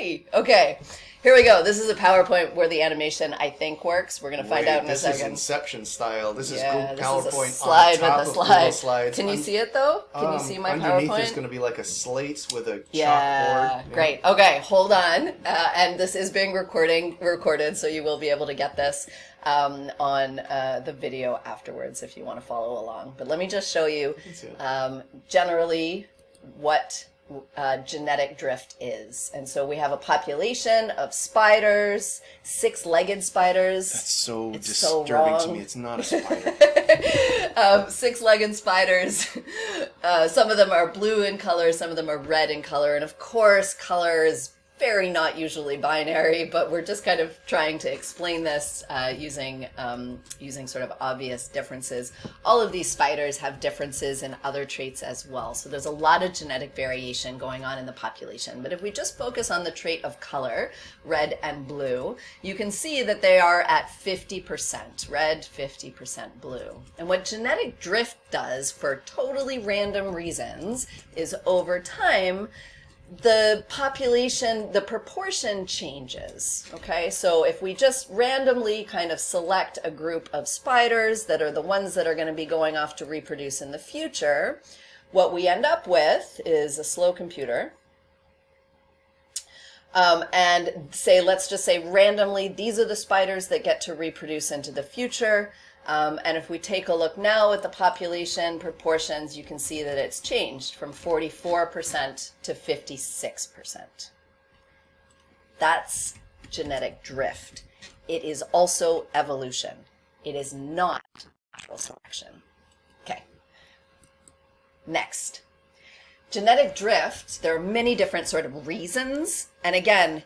Yay! Okay, here we go. This is a PowerPoint where the animation, I think, works. We're going to find out in a second. This is Inception style. This is yeah, Google PowerPoint this is a slide on top with a of slide. Google Slides. Can you see it, though? Can you see my underneath PowerPoint? There's going to be like a slate with a chalkboard. Yeah, great. Okay, hold on. And this is being recorded, so you will be able to get this on the video afterwards if you want to follow along. But let me just show you generally what genetic drift is. And so we have a population of spiders, 6-legged spiders. That's so it's disturbing to me. It's not a spider. 6-legged spiders. Some of them are blue in color, some of them are red in color. And of course, color is very not usually binary, but we're just kind of trying to explain this using sort of obvious differences. All of these spiders have differences in other traits as well. So there's a lot of genetic variation going on in the population. But if we just focus on the trait of color, red and blue, you can see that they are at 50% red, 50% blue. And what genetic drift does for totally random reasons is over time, the population, the proportion changes, okay? So if we just randomly kind of select a group of spiders that are the ones that are going to be going off to reproduce in the future, what we end up with is a slow computer. And let's just say randomly, these are the spiders that get to reproduce into the future. And if we take a look now at the population proportions, you can see that it's changed from 44% to 56%. That's genetic drift. It is also evolution. It is not natural selection. Okay. Next. Genetic drift, there are many different sort of reasons. And again,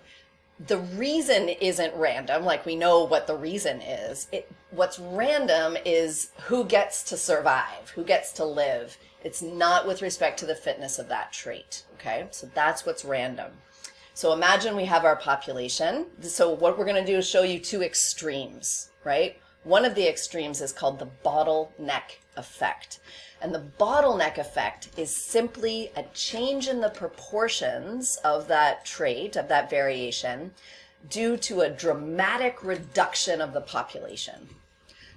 the reason isn't random, like we know what the reason is. What's random is who gets to survive, who gets to live. It's not with respect to the fitness of that trait, okay? So that's what's random. So imagine we have our population. So what we're going to do is show you two extremes, right? One of the extremes is called the bottleneck effect. And the bottleneck effect is simply a change in the proportions of that trait, of that variation, due to a dramatic reduction of the population.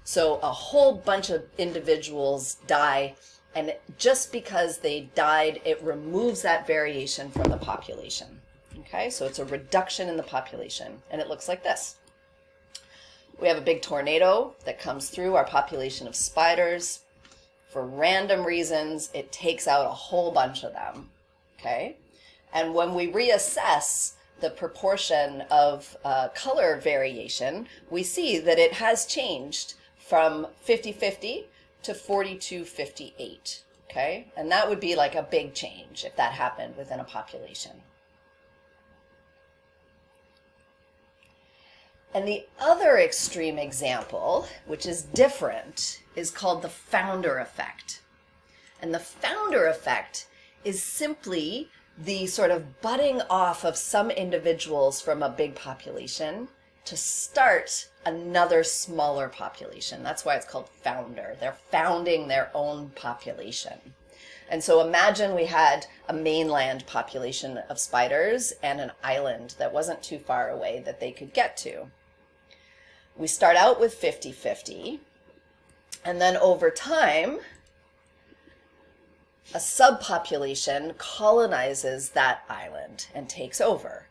So a whole bunch of individuals die, and just because they died, it removes that variation from the population. Okay, so it's a reduction in the population, and it looks like this. We have a big tornado that comes through our population of spiders. For random reasons, it takes out a whole bunch of them, okay? And when we reassess the proportion of color variation, we see that it has changed from 50-50 to 42-58, okay? And that would be like a big change if that happened within a population. And the other extreme example, which is different, is called the founder effect. And the founder effect is simply the sort of budding off of some individuals from a big population to start another smaller population. That's why it's called founder. They're founding their own population. And so imagine we had a mainland population of spiders and an island that wasn't too far away that they could get to. We start out with 50-50, and then over time, a subpopulation colonizes that island and takes over.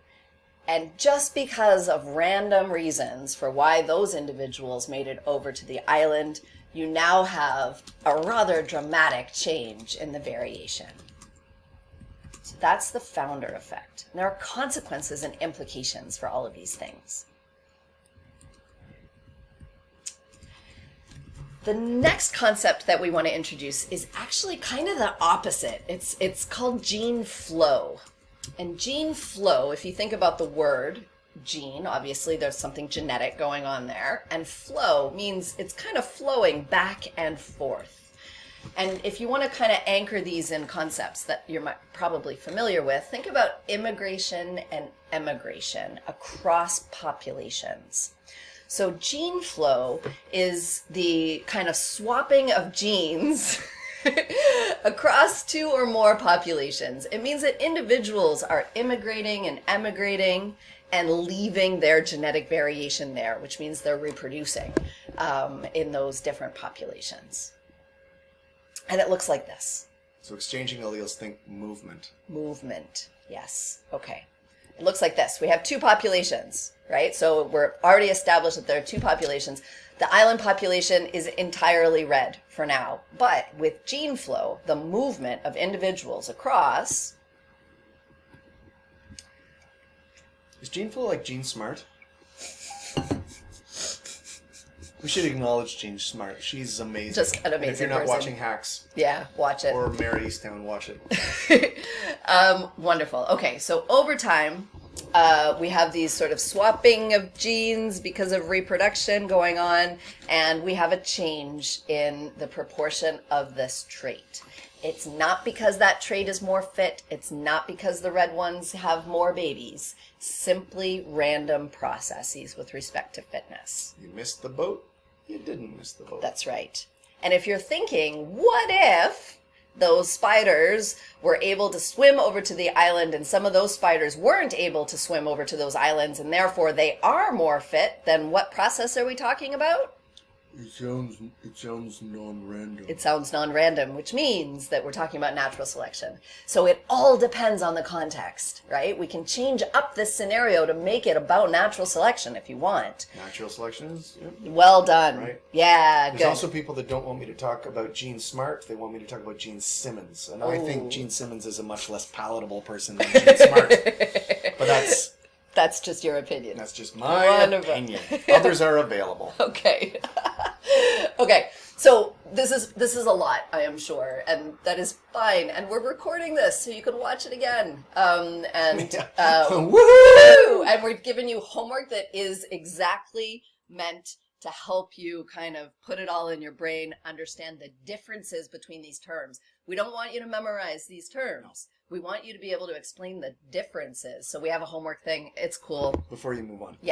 And just because of random reasons for why those individuals made it over to the island, you now have a rather dramatic change in the variation. So that's the founder effect. And there are consequences and implications for all of these things. The next concept that we want to introduce is actually kind of the opposite. It's called gene flow. And gene flow, if you think about the word gene, obviously there's something genetic going on there, and flow means it's kind of flowing back and forth. And if you want to kind of anchor these in concepts that you're probably familiar with, think about immigration and emigration across populations. So gene flow is the kind of swapping of genes Across two or more populations. It means that individuals are immigrating and emigrating and leaving their genetic variation there, which means they're reproducing in those different populations. And it looks like this. So exchanging alleles, think movement. Movement, yes. Okay. It looks like this. We have two populations, right? So we're already established that there are two populations. The island population is entirely red for now. But with gene flow, the movement of individuals across... Is Gene Flow like Gene Smart? We should acknowledge Gene Smart. She's amazing. Just an amazing and if you're not person. watching Hacks Yeah, watch it. or Mary Easttown, watch it. Wonderful. Okay, so over time, we have these sort of swapping of genes because of reproduction going on, and we have a change in the proportion of this trait. It's not because that trait is more fit. It's not because the red ones have more babies. Simply random processes with respect to fitness. You missed the boat. You didn't miss the boat. That's right. And if you're thinking, what if those spiders were able to swim over to the island and some of those spiders weren't able to swim over to those islands and therefore they are more fit, then what process are we talking about? It sounds non-random. It sounds non-random, which means that we're talking about natural selection. So it all depends on the context, right? We can change up this scenario to make it about natural selection if you want. Natural selection is... Yep. Well done. Right. Yeah, There's good. also people that don't want me to talk about Gene Smart. They want me to talk about Gene Simmons. And I think Gene Simmons is a much less palatable person than Gene Smart. But That's just your opinion. that's just my Wonderful. opinion. Others are available. Okay. Okay. So this is a lot, I am sure, and that is fine. And we're recording this so you can watch it again. Woohoo! And we've given you homework that is exactly meant to help you kind of put it all in your brain, understand the differences between these terms. We don't want you to memorize these terms. We want you to be able to explain the differences. So we have a homework thing. It's cool. Before you move on. Yeah.